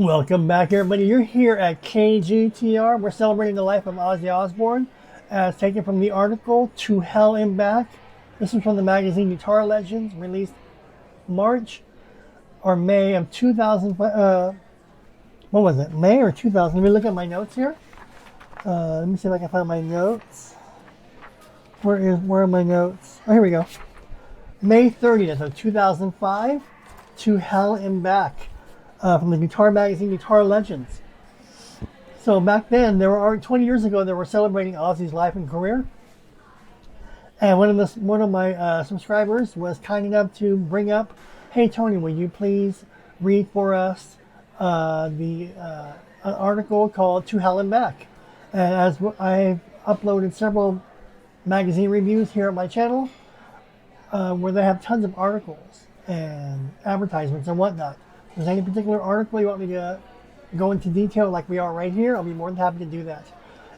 Welcome back, everybody. You're here at KGTR. We're celebrating the life of Ozzy Osbourne, as taken from the article "To Hell and Back." This is from the magazine Guitar Legends, released March or May of 2000. What was it? May or 2000? Let me look at my notes here. Let me see if I can find my notes. Where are my notes? Oh, here we go. May 30th of 2005. To Hell and Back. From the guitar magazine Guitar Legends. So back then, 20 years ago, they were celebrating Ozzy's life and career. And one of my subscribers was kind enough to bring up, "Hey Tony, will you please read for us an article called 'To Hell and Back'?" And as I've uploaded several magazine reviews here on my channel, where they have tons of articles and advertisements and whatnot. If there's any particular article you want me to go into detail like we are right here, I'll be more than happy to do that.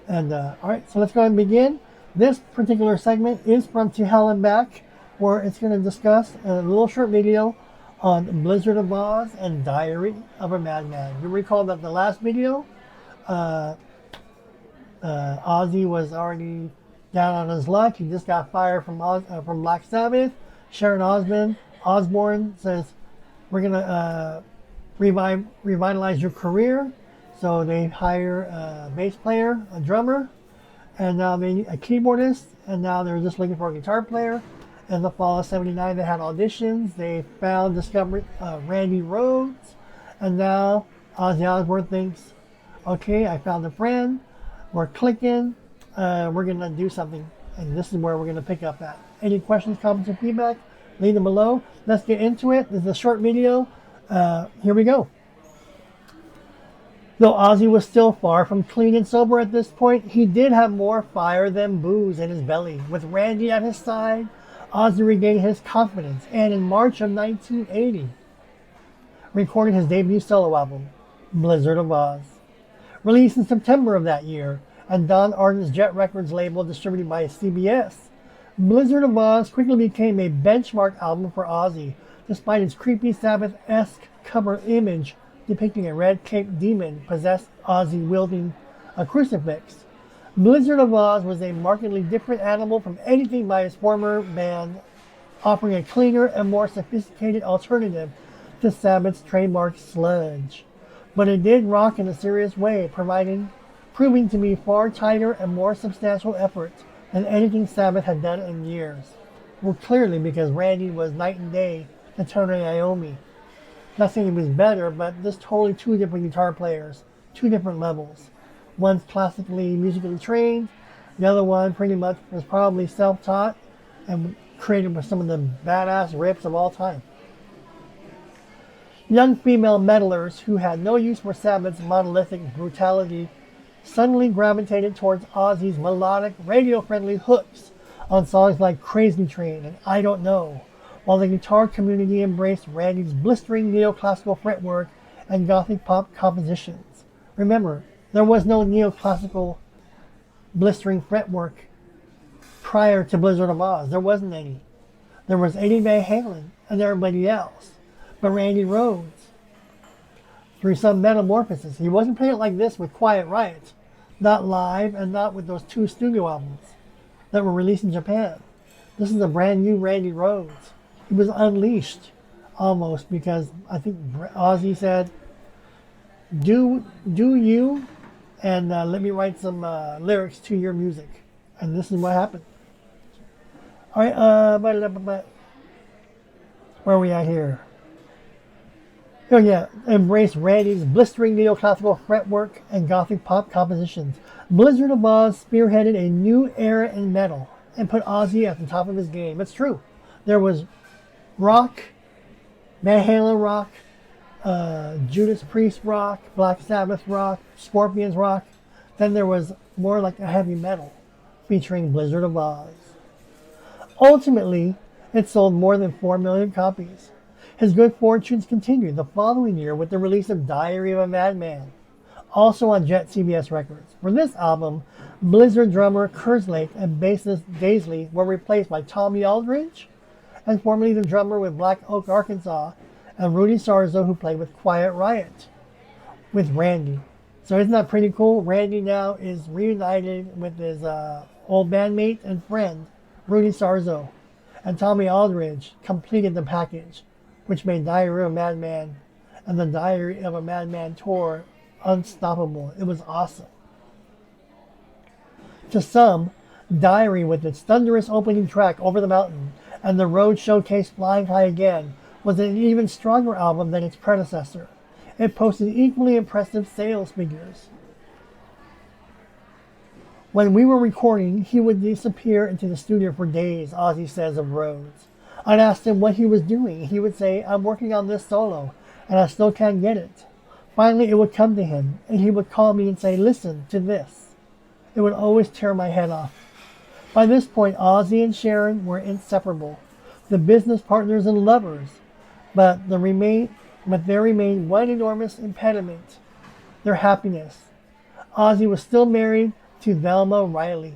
And all right, so let's go ahead and begin. This particular segment is from To Hell and Back, where it's going to discuss a little short video on Blizzard of Oz and Diary of a Madman. You recall that the last video, Ozzy was already down on his luck. He just got fired from Black Sabbath. Sharon Osbourne says, "We're going to revitalize your career." So they hire a bass player, a drummer, and now they need a keyboardist, and now they're just looking for a guitar player. In the fall of '79, they had auditions. They discovered Randy Rhoads, and now Ozzy Osbourne thinks, "Okay, I found a friend. We're clicking. We're going to do something." And this is where we're going to pick up at. Any questions, comments, or feedback, leave them below. Let's get into it. This is a short video. Here we go. Though Ozzy was still far from clean and sober at this point, he did have more fire than booze in his belly. With Randy at his side, Ozzy regained his confidence, and in March of 1980, recorded his debut solo album, Blizzard of Oz. Released in September of that year, and Don Arden's Jet Records label distributed by CBS, Blizzard of Oz quickly became a benchmark album for Ozzy, despite its creepy Sabbath-esque cover image depicting a red-caped demon possessed Ozzy wielding a crucifix. Blizzard of Oz was a markedly different animal from anything by his former band, offering a cleaner and more sophisticated alternative to Sabbath's trademark sludge. But it did rock in a serious way, proving to be far tighter and more substantial effort than anything Sabbath had done in years. Well, clearly because Randy was night and day to Tony Iommi. Not saying he was better, but just totally two different guitar players, two different levels. One's classically musically trained, the other one pretty much was probably self-taught and created with some of the badass riffs of all time. Young female meddlers who had no use for Sabbath's monolithic brutality suddenly gravitated towards Ozzy's melodic, radio-friendly hooks on songs like Crazy Train and I Don't Know, while the guitar community embraced Randy's blistering neoclassical fretwork and gothic pop compositions. Remember, there was no neoclassical blistering fretwork prior to Blizzard of Oz. There wasn't any. There was Eddie Van Halen and everybody else. But Randy Rhoads, through some metamorphosis, he wasn't playing it like this with Quiet Riot, not live and not with those two studio albums that were released in Japan. This is a brand new Randy Rhoads. He was unleashed almost because I think Ozzy said, do you, and let me write some lyrics to your music. And this is what happened. All right, where are we at here? Oh yeah, embrace Randy's blistering neoclassical fretwork and gothic pop compositions. Blizzard of Oz spearheaded a new era in metal and put Ozzy at the top of his game. It's true. There was rock, Van Halen rock, Judas Priest rock, Black Sabbath rock, Scorpions rock. Then there was more like a heavy metal featuring Blizzard of Oz. Ultimately, it sold more than 4 million copies. His good fortunes continued the following year with the release of Diary of a Madman, also on Jet CBS Records. For this album, Blizzard drummer Kerslake and bassist Daisley were replaced by Tommy Aldridge, and formerly the drummer with Black Oak, Arkansas, and Rudy Sarzo, who played with Quiet Riot. with Randy. So isn't that pretty cool? Randy now is reunited with his old bandmate and friend, Rudy Sarzo. And Tommy Aldridge completed the package, which made Diary of a Madman and the Diary of a Madman tour unstoppable. It was awesome. To some, Diary, with its thunderous opening track, Over the Mountain, and the Rhoads showcase, Flying High Again, was an even stronger album than its predecessor. It posted equally impressive sales figures. When we were recording, he would disappear into the studio for days, Ozzy says of Rhoads. I'd ask him what he was doing. He would say, I'm working on this solo, and I still can't get it. Finally, it would come to him, and he would call me and say, listen to this. It would always tear my head off. By this point, Ozzy and Sharon were inseparable, the business partners and lovers, but there remained one enormous impediment, their happiness. Ozzy was still married to Velma Riley,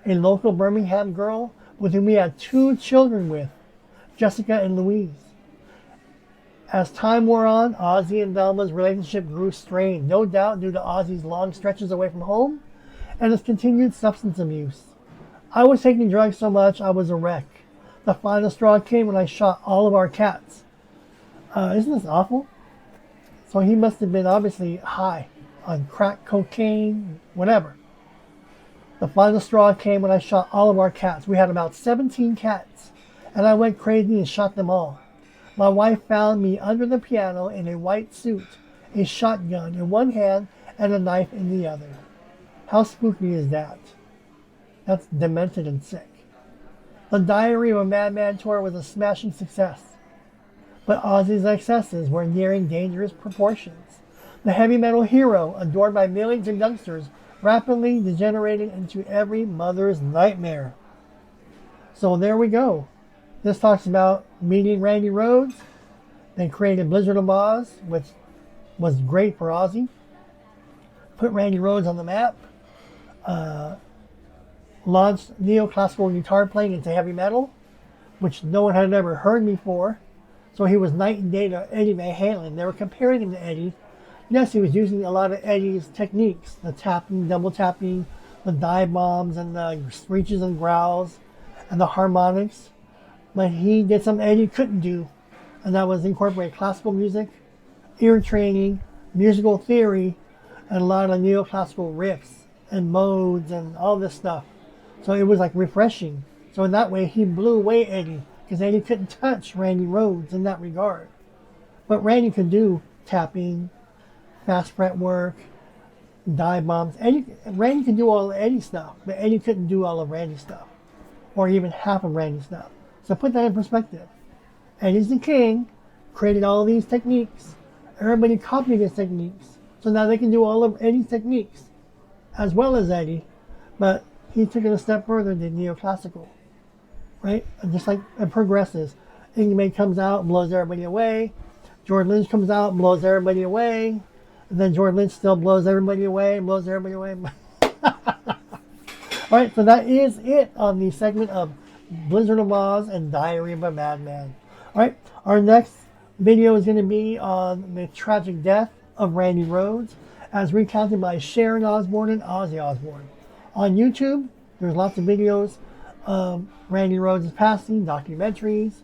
a local Birmingham girl with whom he had 2 children with, Jessica and Louise. As time wore on, Ozzy and Velma's relationship grew strained, no doubt due to Ozzy's long stretches away from home and his continued substance abuse. I was taking drugs so much I was a wreck. The final straw came when I shot all of our cats. Isn't this awful? So he must have been obviously high on crack, cocaine, whatever. The final straw came when I shot all of our cats. We had about 17 cats, and I went crazy and shot them all. My wife found me under the piano in a white suit, a shotgun in one hand and a knife in the other. How spooky is that? That's demented and sick. The Diary of a Madman tour was a smashing success, but Ozzy's excesses were nearing dangerous proportions. The heavy metal hero, adored by millions of youngsters, rapidly degenerated into every mother's nightmare. So there we go. This talks about meeting Randy Rhoads. They created Blizzard of Oz, which was great for Ozzy. Put Randy Rhoads on the map. Launched neoclassical guitar playing into heavy metal, which no one had ever heard before. So he was night and day to Eddie Van Halen. They were comparing him to Eddie. Yes, he was using a lot of Eddie's techniques, the tapping, double tapping, the dive bombs, and the screeches and growls, and the harmonics. But he did something Eddie couldn't do, and that was incorporate classical music, ear training, musical theory, and a lot of neoclassical riffs and modes and all this stuff. So it was like refreshing. So in that way, he blew away Eddie, because Eddie couldn't touch Randy Rhoads in that regard. But Randy could do tapping, fast fret work, dive bombs. Randy could do all of Eddie's stuff, but Eddie couldn't do all of Randy's stuff, or even half of Randy's stuff. So put that in perspective. Eddie's the king, created all of these techniques. Everybody copied his techniques. So now they can do all of Eddie's techniques, as well as Eddie, but he took it a step further than neoclassical, right? And just like it progresses. Ingmate comes out, blows everybody away. George Lynch comes out, blows everybody away. And then George Lynch still blows everybody away, blows everybody away. All right, so that is it on the segment of Blizzard of Oz and Diary of a Madman. All right, our next video is going to be on the tragic death of Randy Rhoads, as recounted by Sharon Osbourne and Ozzy Osbourne. On YouTube, there's lots of videos of Randy Rhoads' passing, documentaries,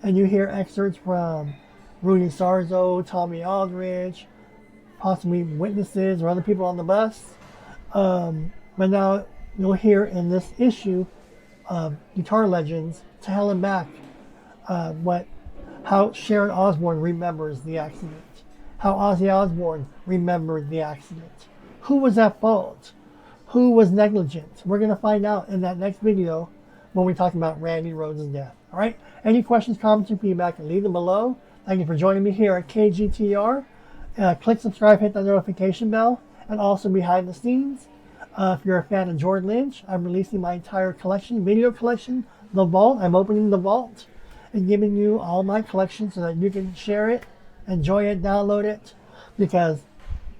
and you hear excerpts from Rudy Sarzo, Tommy Aldridge, possibly witnesses or other people on the bus. But now you'll hear in this issue of Guitar Legends, Tell Him Back, how Sharon Osbourne remembers the accident, how Ozzy Osbourne remembered the accident, who was at fault, who was negligent. We're going to find out in that next video when we talk about Randy Rhoads' death. All right? Any questions, comments, or feedback, leave them below. Thank you for joining me here at KGTR. Click subscribe, hit the notification bell, and also behind the scenes, if you're a fan of George Lynch, I'm releasing my entire collection, video collection, The Vault. I'm opening The Vault and giving you all my collection so that you can share it, enjoy it, download it, because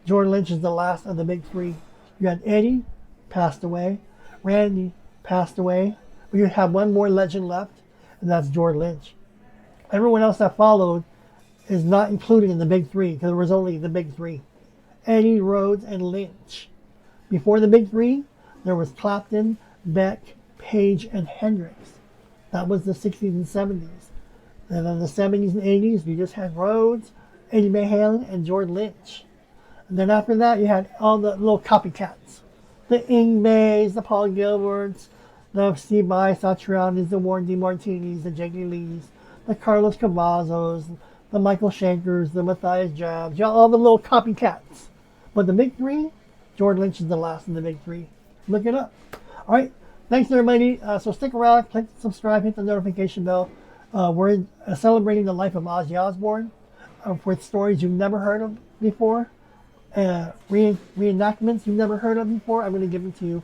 George Lynch is the last of the big three. You had Eddie, passed away. Randy passed away. But you have one more legend left, and that's George Lynch. Everyone else that followed is not included in the big three, because there was only the big three. Eddie, Rhoads, and Lynch. Before the big three, there was Clapton, Beck, Page, and Hendrix. That was the 60s and 70s. And in the 70s and 80s, you just had Rhoads, Eddie Van Halen, and George Lynch. And then after that, you had all the little copycats. The Ingmays, the Paul Gilberts, the Steve Vai Satrianis, the Warren DeMartinis, the J.D. Lees, the Carlos Cavazos, the Michael Shankers, the Matthias Jabs, all the little copycats. But the big three, George Lynch is the last of the big three. Look it up. All right. Thanks, everybody. So stick around, click subscribe, hit the notification bell. We're celebrating the life of Ozzy Osbourne with stories you've never heard of before. Reenactments you've never heard of before. I'm going to give them to you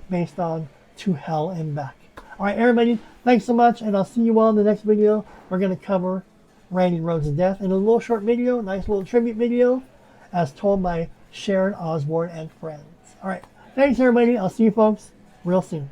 based on To Hell and Back. All right, everybody. Thanks so much, and I'll see you all in the next video. We're going to cover Randy Rhoads' death in a little short video, nice little tribute video, as told by Sharon Osbourne and friends. All right. Thanks, everybody. I'll see you folks real soon.